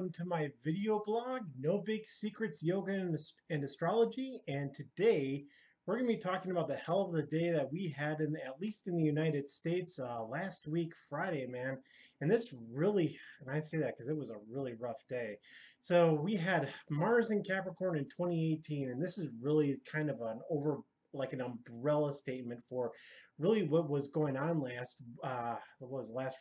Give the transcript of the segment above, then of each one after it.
welcome to my video blog, No Big Secrets, Yoga and Astrology. And today we're going to be talking about the hell of the day that we had, at least in the United States, last week, Friday, man. And this really, and I say that because it was a really rough day. So we had Mars in Capricorn in 2018, and this is really kind of like an umbrella statement for really what was going on last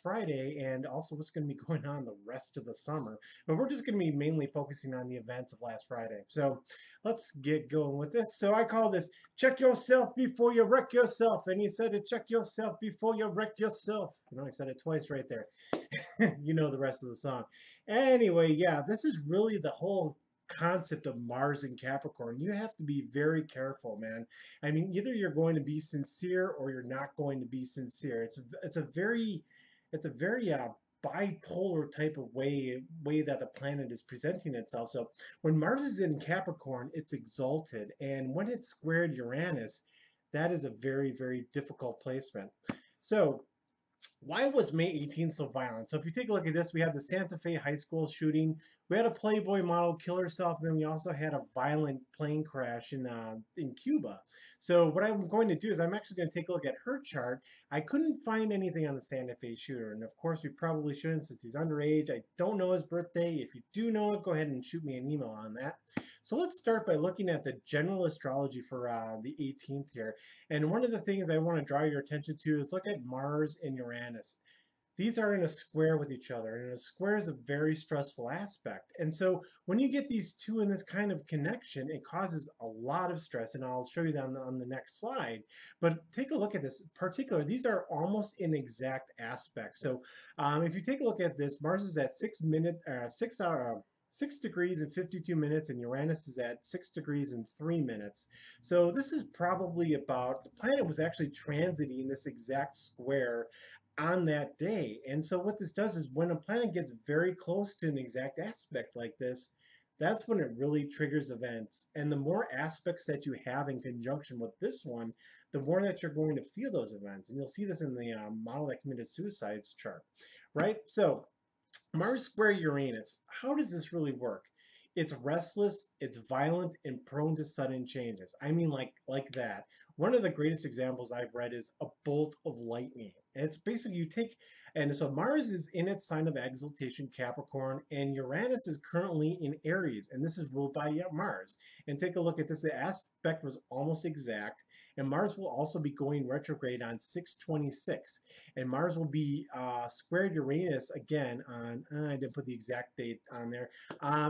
Friday, and also what's going to be going on the rest of the summer. But we're just going to be mainly focusing on the events of last Friday. So let's get going with this. So I call this check yourself before you wreck yourself. And he said to check yourself before you wreck yourself. You know, I said it twice right there. You know the rest of the song. Anyway, yeah, this is really the whole concept of Mars in Capricorn. You have to be very careful, man. I mean, either you're going to be sincere or you're not going to be sincere. It's a very bipolar type of way that the planet is presenting itself. So when Mars is in Capricorn, it's exalted, and when it's squared Uranus, that is a very difficult placement. So why was May 18th so violent? So if you take a look at this, we had the Santa Fe High School shooting. We had a Playboy model kill herself. And then we also had a violent plane crash in Cuba. So what I'm going to do is I'm actually going to take a look at her chart. I couldn't find anything on the Santa Fe shooter. And of course, we probably shouldn't since he's underage. I don't know his birthday. If you do know it, go ahead and shoot me an email on that. So let's start by looking at the general astrology for the 18th here. And one of the things I want to draw your attention to is look at Mars and Uranus. These are in a square with each other, and a square is a very stressful aspect. And so when you get these two in this kind of connection, it causes a lot of stress, and I'll show you that on the next slide. But take a look at this. Particular, these are almost in exact aspects. So if you take a look at this, Mars is at 6 degrees and 52 minutes, and Uranus is at 6 degrees and 3 minutes. So this is probably about, the planet was actually transiting this exact square on that day. And so what this does is when a planet gets very close to an exact aspect like this, that's when it really triggers events. And the more aspects that you have in conjunction with this one, the more that you're going to feel those events. And you'll see this in the model that committed suicides chart, right? So Mars square Uranus, how does this really work? It's restless, it's violent, and prone to sudden changes. I mean, like that. One of the greatest examples I've read is a bolt of lightning. And it's basically and so Mars is in its sign of exaltation, Capricorn, and Uranus is currently in Aries, and this is ruled by Mars. And take a look at this, the aspect was almost exact, and Mars will also be going retrograde on 6/26, and Mars will be squared Uranus again on, I didn't put the exact date on there,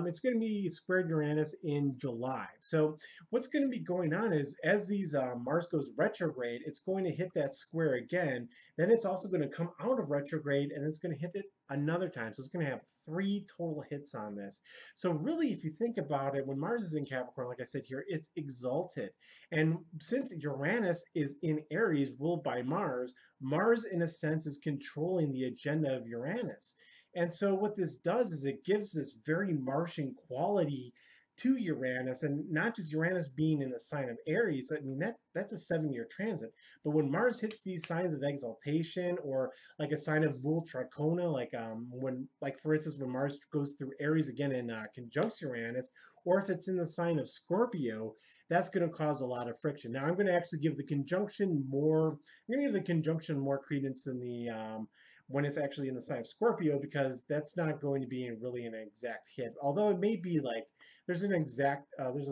it's going to be squared Uranus in July. So what's going to be going on is as these Mars goes retrograde, it's going to hit that square again, then it's also going to come out of retrograde, and it's going to hit it another time. So it's going to have 3 total hits on this. So really, if you think about it, when Mars is in Capricorn, like I said here, it's exalted. And since Uranus is in Aries, ruled by Mars, Mars in a sense is controlling the agenda of Uranus. And so what this does is it gives this very Martian quality to Uranus, and not just Uranus being in the sign of Aries. I mean, that's a 7-year transit. But when Mars hits these signs of exaltation, or like a sign of Mul Trachona, like for instance, when Mars goes through Aries again and conjuncts Uranus, or if it's in the sign of Scorpio, that's going to cause a lot of friction. Now, I'm going to actually give the conjunction more. I'm going to give the conjunction more credence than the when it's actually in the sign of Scorpio, because that's not going to be really an exact hit. Although it may be like there's an exact I'm trying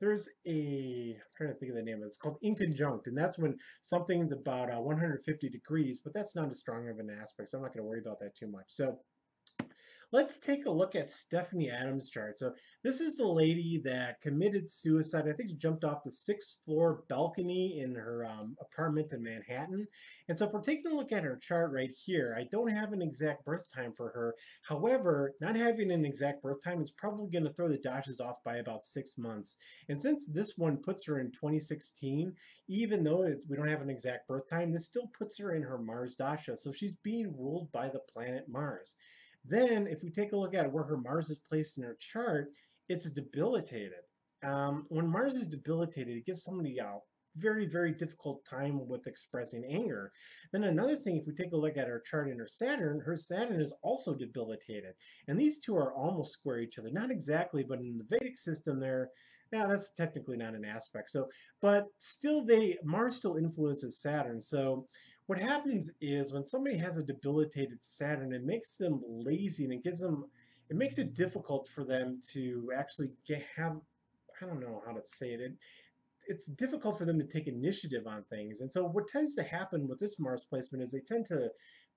to think of the name of it. It's called inconjunct, and that's when something's about 150 degrees, but that's not as strong of an aspect, so I'm not going to worry about that too much. So let's take a look at Stephanie Adams' chart. So this is the lady that committed suicide. I think she jumped off the 6th floor balcony in her apartment in Manhattan. And so if we're taking a look at her chart right here, I don't have an exact birth time for her. However, not having an exact birth time is probably going to throw the dashes off by about 6 months. And since this one puts her in 2016, even though we don't have an exact birth time, this still puts her in her Mars dasha. So she's being ruled by the planet Mars. Then, if we take a look at where her Mars is placed in her chart, it's debilitated. When Mars is debilitated, it gives somebody very, very difficult time with expressing anger. Then another thing, if we take a look at her chart in her Saturn is also debilitated. And these two are almost square each other. Not exactly, but in the Vedic system there, yeah, that's technically not an aspect. So, but still Mars still influences Saturn. So what happens is when somebody has a debilitated Saturn, it makes them lazy and it makes it difficult for them to actually have, I don't know how to say it, it's difficult for them to take initiative on things. And so what tends to happen with this Mars placement is they tend to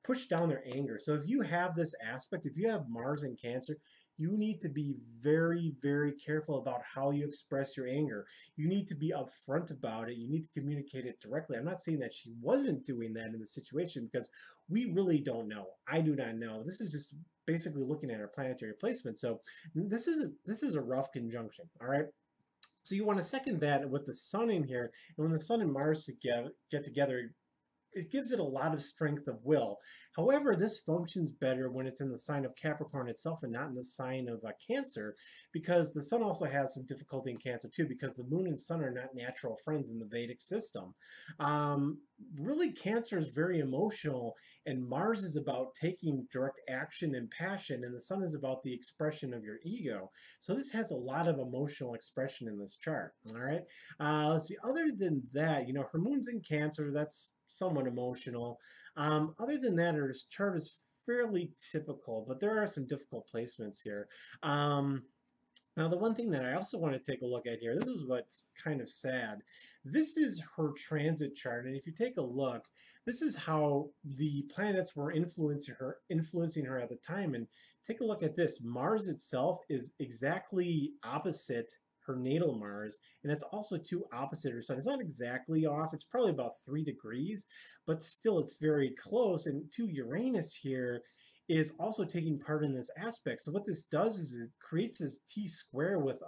push down their anger. So if you have this aspect, if you have Mars in Cancer, you need to be very, very careful about how you express your anger. You need to be upfront about it. You need to communicate it directly. I'm not saying that she wasn't doing that in the situation because we really don't know. I do not know. This is just basically looking at our planetary placement. So this is a rough conjunction, all right? So you want to second that with the sun in here, and when the sun and Mars get together, it gives it a lot of strength of will. However, this functions better when it's in the sign of Capricorn itself and not in the sign of Cancer, because the sun also has some difficulty in Cancer too, because the moon and sun are not natural friends in the Vedic system. Um, really, Cancer is very emotional, and Mars is about taking direct action and passion, and the sun is about the expression of your ego. So this has a lot of emotional expression in this chart. All right. Let's see. Other than that, her moon's in Cancer. That's somewhat emotional. Other than that, her chart is fairly typical, but there are some difficult placements here. Um, Now, the one thing that I also want to take a look at here, this is what's kind of sad. This is her transit chart, and if you take a look, this is how the planets were influencing her at the time. And take a look at this. Mars itself is exactly opposite her natal Mars, and it's also two opposite her sun. It's not exactly off, it's probably about 3 degrees, but still it's very close. And to Uranus here is also taking part in this aspect. So what this does is it creates this T square with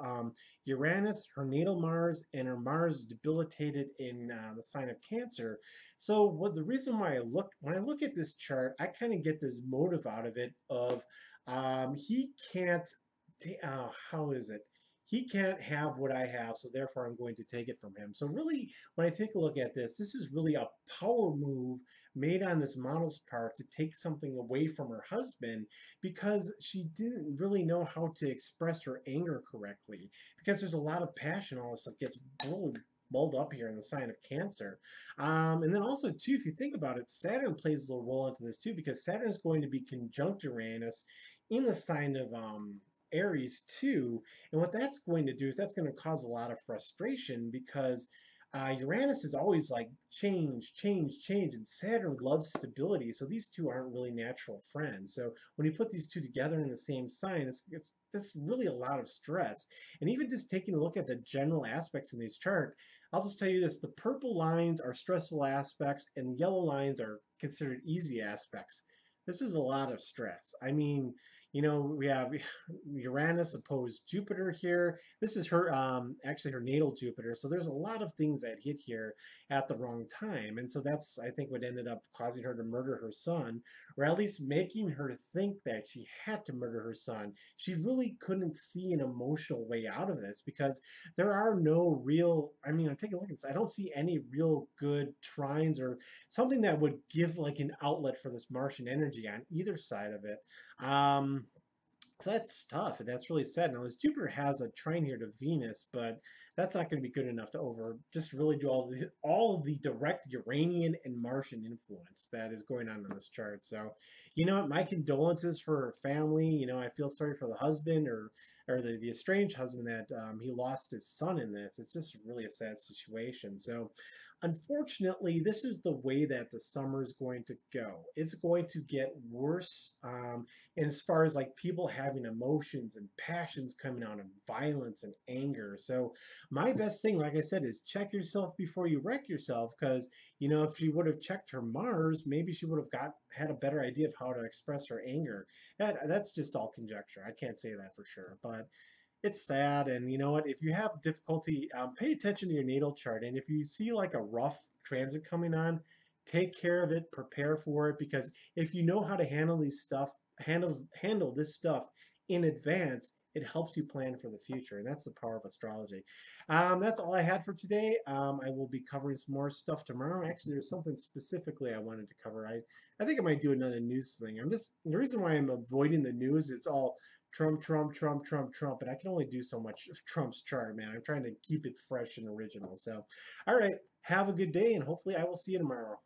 Uranus, her natal Mars, and her Mars debilitated in the sign of Cancer. So what the reason why when I look at this chart, I kind of get this motive out of it of he can't, how is it? He can't have what I have, so therefore I'm going to take it from him. So really, when I take a look at this is really a power move made on this model's part to take something away from her husband because she didn't really know how to express her anger correctly. Because there's a lot of passion, all this stuff gets really mulled up here in the sign of Cancer. And then also, too, if you think about it, Saturn plays a little role into this, too, because Saturn is going to be conjunct Uranus in the sign of Aries too. And what that's going to do is that's going to cause a lot of frustration because Uranus is always like change, change, change, and Saturn loves stability. So these two aren't really natural friends. So when you put these two together in the same sign, that's really a lot of stress. And even just taking a look at the general aspects in this chart, I'll just tell you this: the purple lines are stressful aspects, and the yellow lines are considered easy aspects. This is a lot of stress. I mean, we have Uranus opposed Jupiter here. This is her, actually her natal Jupiter. So there's a lot of things that hit here at the wrong time. And so that's, I think, what ended up causing her to murder her son, or at least making her think that she had to murder her son. She really couldn't see an emotional way out of this because there are no real, I mean, take a look at this. I don't see any real good trines or something that would give like an outlet for this Martian energy on either side of it. So that's tough, and that's really sad. Now, this Jupiter has a trine here to Venus, but that's not going to be good enough to just really do all of the direct Uranian and Martian influence that is going on in this chart. So, my condolences for her family. I feel sorry for the husband or the estranged husband that he lost his son in this. It's just really a sad situation. So, unfortunately, this is the way that the summer is going to go. It's going to get worse. And as far as like people having emotions and passions coming out and violence and anger. So my best thing, like I said, is check yourself before you wreck yourself. Because, if she would have checked her Mars, maybe she would have had a better idea of how to express her anger. That's just all conjecture. I can't say that for sure. But it's sad, and you know what? If you have difficulty, pay attention to your natal chart, and if you see like a rough transit coming on, take care of it, prepare for it, because if you know how to handle these stuff, handle this stuff in advance, it helps you plan for the future, and that's the power of astrology. That's all I had for today. I will be covering some more stuff tomorrow. Actually, there's something specifically I wanted to cover. I think I might do another news thing. The reason why I'm avoiding the news, it's all Trump, Trump, Trump, Trump, Trump, and I can only do so much of Trump's chart, man. I'm trying to keep it fresh and original. So, all right, have a good day, and hopefully I will see you tomorrow.